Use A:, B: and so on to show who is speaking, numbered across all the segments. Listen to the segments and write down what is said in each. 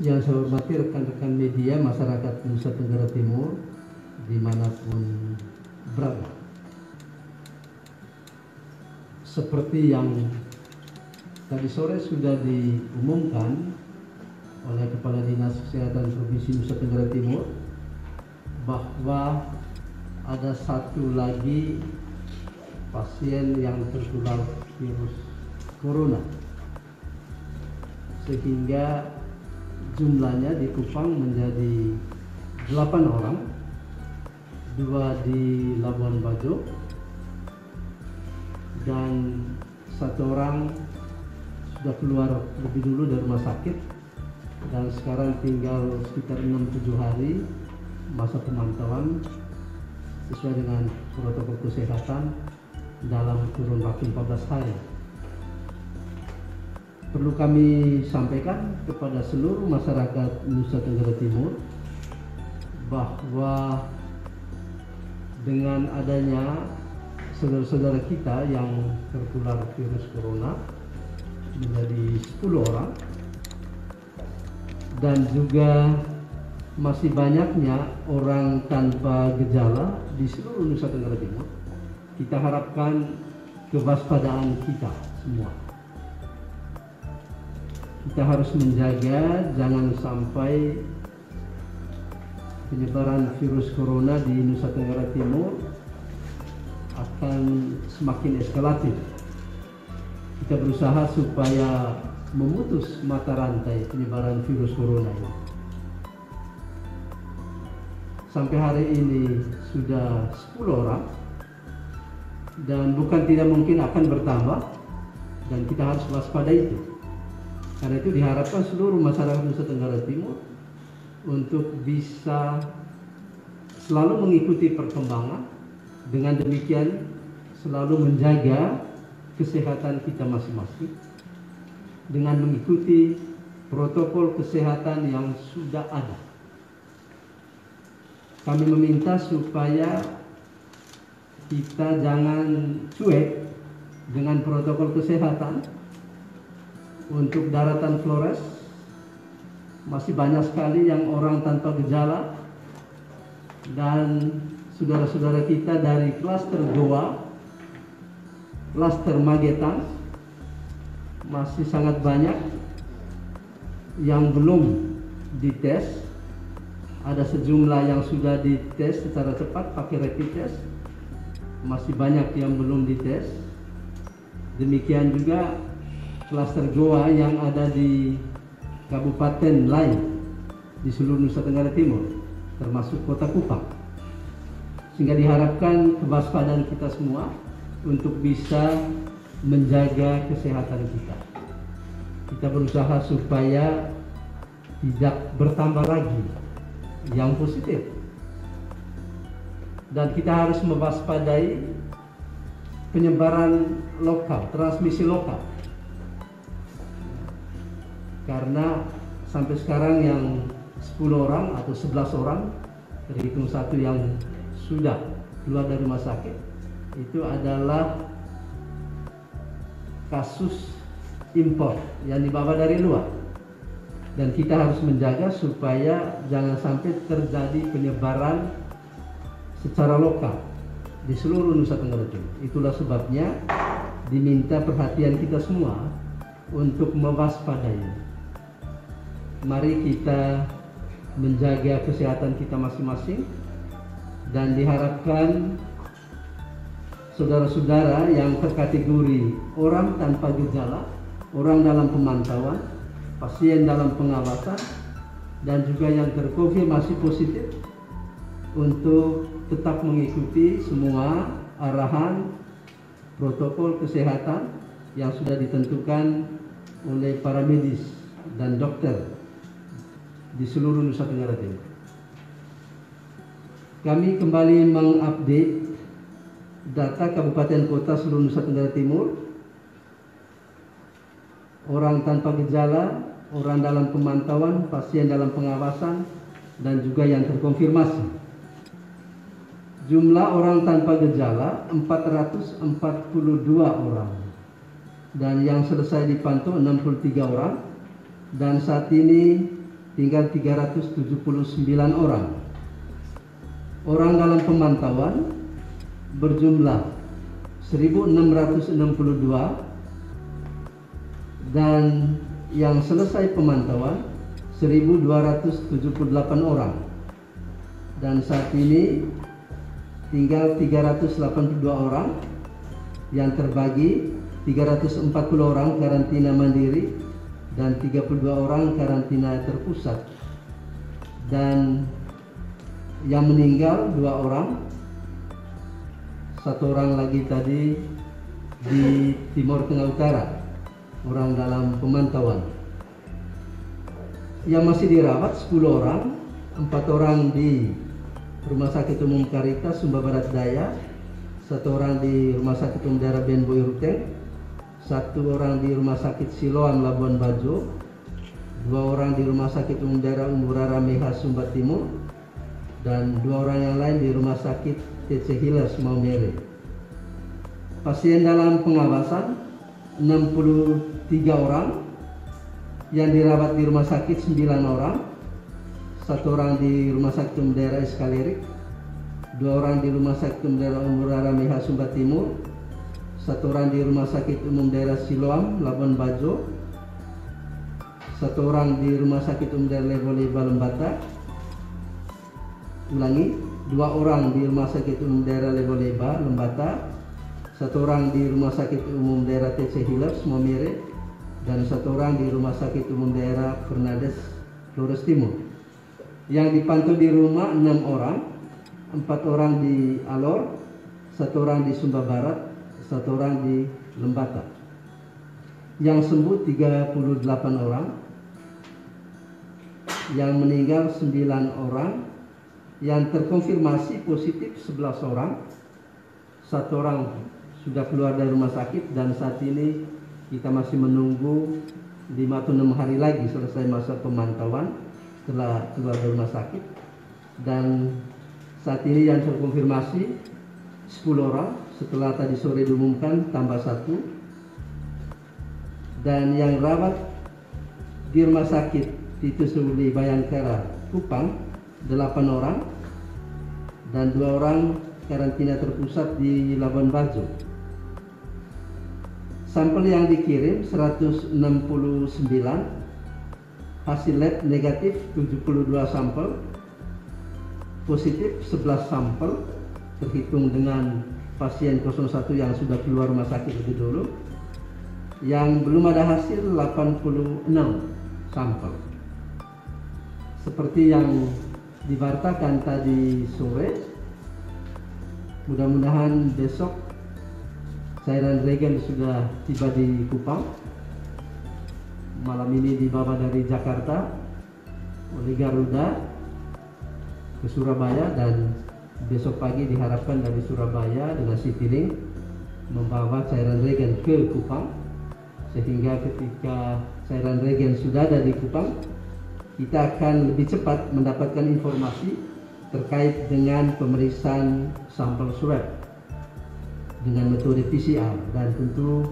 A: Yang saya hormati rekan-rekan media masyarakat Nusa Tenggara Timur dimanapun berada. Seperti yang tadi sore sudah diumumkan oleh Kepala Dinas Kesehatan Provinsi Nusa Tenggara Timur bahwa ada satu lagi pasien yang tertular virus corona, sehingga jumlahnya di Kupang menjadi 8 orang, 2 di Labuan Bajo dan 1 orang sudah keluar lebih dulu dari rumah sakit dan sekarang tinggal sekitar 6-7 hari masa pemantauan sesuai dengan protokol kesehatan dalam kurun waktu 14 hari. Perlu kami sampaikan kepada seluruh masyarakat Nusa Tenggara Timur bahwa dengan adanya saudara-saudara kita yang tertular virus corona menjadi 10 orang dan juga masih banyaknya orang tanpa gejala di seluruh Nusa Tenggara Timur, kita harapkan kewaspadaan kita semua. Kita harus menjaga jangan sampai penyebaran virus corona di Nusa Tenggara Timur akan semakin eskalatif. Kita berusaha supaya memutus mata rantai penyebaran virus corona ini. Sampai hari ini sudah 10 orang dan bukan tidak mungkin akan bertambah, dan kita harus waspada itu. Karena itu diharapkan seluruh masyarakat Nusa Tenggara Timur untuk bisa selalu mengikuti perkembangan, dengan demikian selalu menjaga kesehatan kita masing-masing dengan mengikuti protokol kesehatan yang sudah ada. Kami meminta supaya kita jangan cuek dengan protokol kesehatan. Untuk daratan Flores masih banyak sekali yang orang tanpa gejala, dan saudara-saudara kita dari klaster Goa, klaster Magetan masih sangat banyak yang belum dites. Ada sejumlah yang sudah dites secara cepat pakai rapid test, masih banyak yang belum dites. Demikian juga klaster Goa yang ada di kabupaten lain di seluruh Nusa Tenggara Timur, termasuk kota Kupang. Sehingga diharapkan kewaspadaan kita semua untuk bisa menjaga kesehatan kita. Kita berusaha supaya tidak bertambah lagi yang positif. Dan kita harus mewaspadai penyebaran lokal, transmisi lokal. Karena sampai sekarang yang 10 orang atau 11 orang, terhitung 1 yang sudah keluar dari rumah sakit, itu adalah kasus impor yang dibawa dari luar. Dan kita harus menjaga supaya jangan sampai terjadi penyebaran secara lokal di seluruh Nusa Tenggara Timur. Itulah sebabnya diminta perhatian kita semua untuk mewaspadai. Mari kita menjaga kesehatan kita masing-masing, dan diharapkan saudara-saudara yang terkategori orang tanpa gejala, orang dalam pemantauan, pasien dalam pengawasan, dan juga yang terkonfirmasi positif untuk tetap mengikuti semua arahan protokol kesehatan yang sudah ditentukan oleh para medis dan dokter di seluruh Nusa Tenggara Timur. Kami kembali mengupdate data kabupaten kota seluruh Nusa Tenggara Timur. Orang tanpa gejala, orang dalam pemantauan, pasien dalam pengawasan, dan juga yang terkonfirmasi. Jumlah orang tanpa gejala 442 orang, dan yang selesai dipantau 63 orang, dan saat ini tinggal 379 orang. Orang dalam pemantauan berjumlah 1662 dan yang selesai pemantauan 1278 orang. Dan saat ini tinggal 382 orang yang terbagi 340 orang karantina mandiri dan 32 orang karantina terpusat. Dan yang meninggal 2 orang, 1 orang lagi tadi di Timur Tengah Utara, orang dalam pemantauan. Yang masih dirawat 10 orang, 4 orang di Rumah Sakit Umum Caritas Sumba Barat Daya, 1 orang di Rumah Sakit Umum Daerah Ben Boy Ruteng, 1 orang di Rumah Sakit Siloam Labuan Bajo, 2 orang di Rumah Sakit Umum Daerah Umburara Meha Sumba Timur, dan 2 orang yang lain di Rumah Sakit TC Hilers Maumere. Pasien dalam pengawasan 63 orang, yang dirawat di rumah sakit 9 orang, 1 orang di Rumah Sakit Umum Daerah Eskalerik, 2 orang di Rumah Sakit Umum Daerah Umburara Meha Sumba Timur, 1 orang di Rumah Sakit Umum Daerah Siloam Labuan Bajo, 1 orang di Rumah Sakit Umum Daerah Lebo-Leba Lembata, 2 orang di Rumah Sakit Umum Daerah Lebo-Leba Lembata, 1 orang di Rumah Sakit Umum Daerah TC Hilers Maumere, dan 1 orang di Rumah Sakit Umum Daerah Fernandes Flores Timur. Yang dipantau di rumah 6 orang, 4 orang di Alor, 1 orang di Sumba Barat, 1 orang di Lembata. Yang sembuh 38 orang, yang meninggal 9 orang, yang terkonfirmasi positif 11 orang, 1 orang sudah keluar dari rumah sakit, dan saat ini kita masih menunggu 5 atau 6 hari lagi selesai masa pemantauan setelah keluar dari rumah sakit. Dan saat ini yang terkonfirmasi 10 orang, setelah tadi sore diumumkan tambah 1, dan yang rawat di Rumah Sakit Titus Suli Bayangkara Kupang 8 orang, dan 2 orang karantina terpusat di Labuan Bajo. Sampel yang dikirim 169, hasil lab negatif 72 sampel, positif 11 sampel, terhitung dengan pasien 01 yang sudah keluar rumah sakit lebih dulu. Yang belum ada hasil 86 sampel. Seperti yang diwartakan tadi sore, mudah-mudahan besok cairan regen sudah tiba di Kupang. Malam ini dibawa dari Jakarta oleh Garuda ke Surabaya, dan besok pagi diharapkan dari Surabaya dengan Citylink membawa cairan regen ke Kupang, sehingga ketika cairan regen sudah ada di Kupang, kita akan lebih cepat mendapatkan informasi terkait dengan pemeriksaan sampel swab dengan metode PCR, dan tentu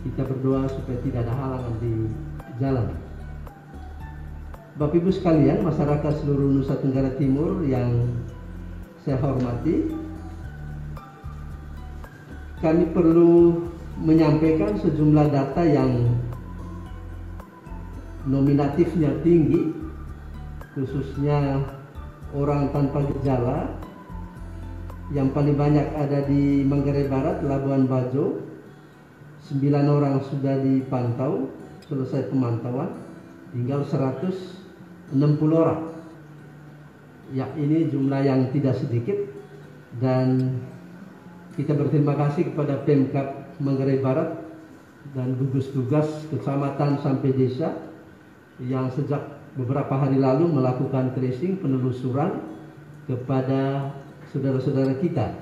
A: kita berdoa supaya tidak ada halangan di jalan. Bapak Ibu sekalian, masyarakat seluruh Nusa Tenggara Timur yang saya hormati, kami perlu menyampaikan sejumlah data yang nominatifnya tinggi, khususnya orang tanpa gejala. Yang paling banyak ada di Manggarai Barat, Labuan Bajo, 9 orang sudah dipantau, selesai pemantauan, tinggal 160 orang. Ya, ini jumlah yang tidak sedikit, dan kita berterima kasih kepada Pemkab Manggarai Barat dan gugus tugas kecamatan sampai desa yang sejak beberapa hari lalu melakukan tracing, penelusuran kepada saudara-saudara kita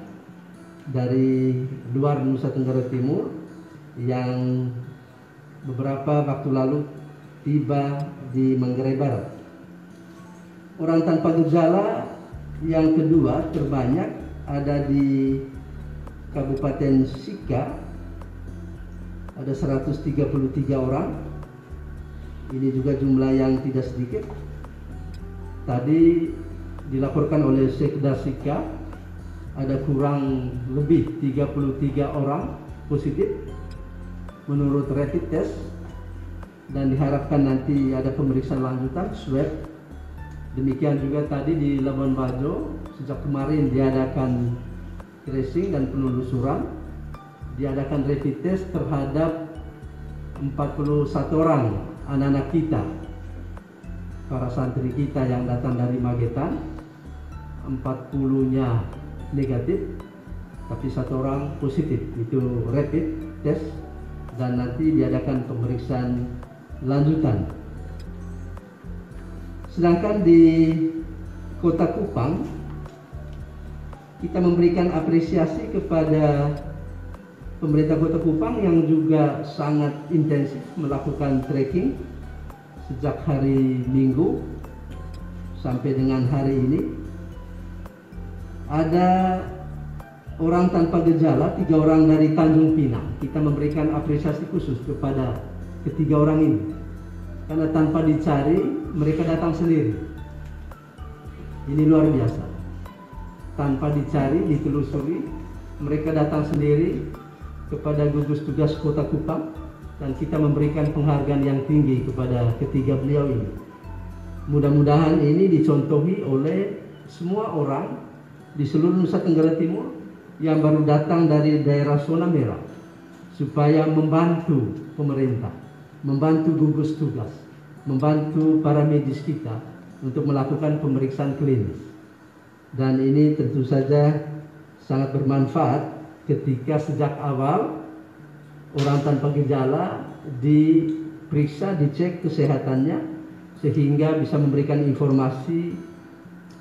A: dari luar Nusa Tenggara Timur yang beberapa waktu lalu tiba di Manggarai Barat. Orang tanpa gejala yang kedua terbanyak ada di Kabupaten Sika, ada 133 orang. Ini juga jumlah yang tidak sedikit. tadi dilaporkan oleh Sekda Sika ada kurang lebih 33 orang positif menurut rapid test, dan diharapkan nanti ada pemeriksaan lanjutan swab. Demikian juga tadi di Labuan Bajo sejak kemarin diadakan tracing dan penelusuran, diadakan rapid test terhadap 41 orang anak-anak kita, para santri kita yang datang dari Magetan. 40-nya negatif, tapi 1 orang positif, itu rapid test, dan nanti diadakan pemeriksaan lanjutan. Sedangkan di Kota Kupang kita memberikan apresiasi kepada pemerintah Kota Kupang yang juga sangat intensif melakukan tracking sejak hari Minggu sampai dengan hari ini. Ada orang tanpa gejala, 3 orang dari Tanjung Pinang. Kita memberikan apresiasi khusus kepada ketiga orang ini, karena tanpa dicari mereka datang sendiri. Ini luar biasa. Tanpa dicari, ditelusuri, mereka datang sendiri kepada gugus tugas Kota Kupang, dan kita memberikan penghargaan yang tinggi kepada ketiga beliau ini. Mudah-mudahan ini dicontohi oleh semua orang di seluruh Nusa Tenggara Timur yang baru datang dari daerah zona merah, supaya membantu pemerintah, membantu gugus tugas, membantu para medis kita untuk melakukan pemeriksaan klinis. Dan ini tentu saja sangat bermanfaat ketika sejak awal orang tanpa gejala diperiksa, dicek kesehatannya, sehingga bisa memberikan informasi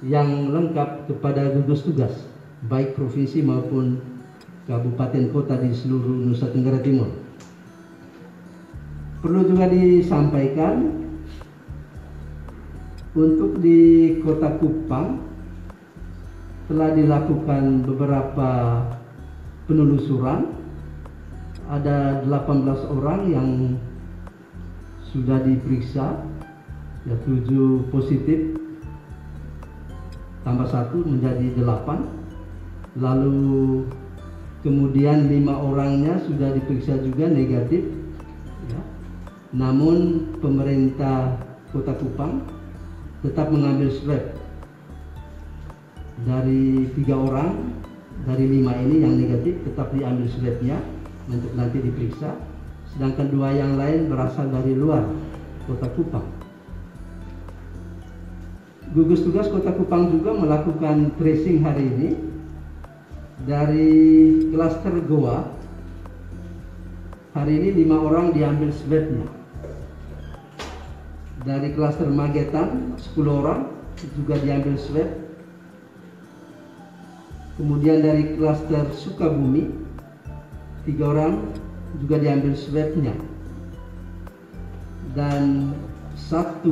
A: yang lengkap kepada gugus tugas, baik provinsi maupun kabupaten kota di seluruh Nusa Tenggara Timur. Perlu juga disampaikan, untuk di Kota Kupang telah dilakukan beberapa penelusuran. Ada 18 orang yang sudah diperiksa, ya 7 positif tambah 1 menjadi 8. Lalu kemudian 5 orangnya sudah diperiksa juga negatif, ya. Namun pemerintah Kota Kupang tetap mengambil swab dari 3 orang dari 5 ini yang negatif, tetap diambil swabnya untuk nanti diperiksa. Sedangkan 2 yang lain berasal dari luar Kota Kupang. Gugus tugas Kota Kupang juga melakukan tracing hari ini dari klaster Goa. Hari ini 5 orang diambil swabnya. Dari klaster Magetan 10 orang juga diambil swab. Kemudian dari klaster Sukabumi 3 orang juga diambil swabnya. Dan 1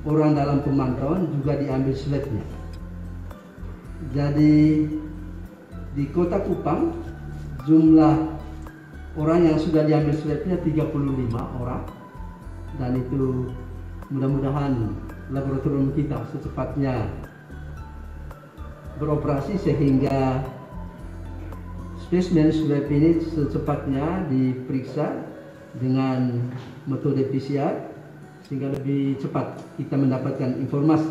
A: orang dalam pemantauan juga diambil swabnya. Jadi di Kota Kupang jumlah orang yang sudah diambil swabnya 35 orang, dan itu mudah-mudahan laboratorium kita secepatnya beroperasi sehingga spesimen swab ini secepatnya diperiksa dengan metode PCR, sehingga lebih cepat kita mendapatkan informasi.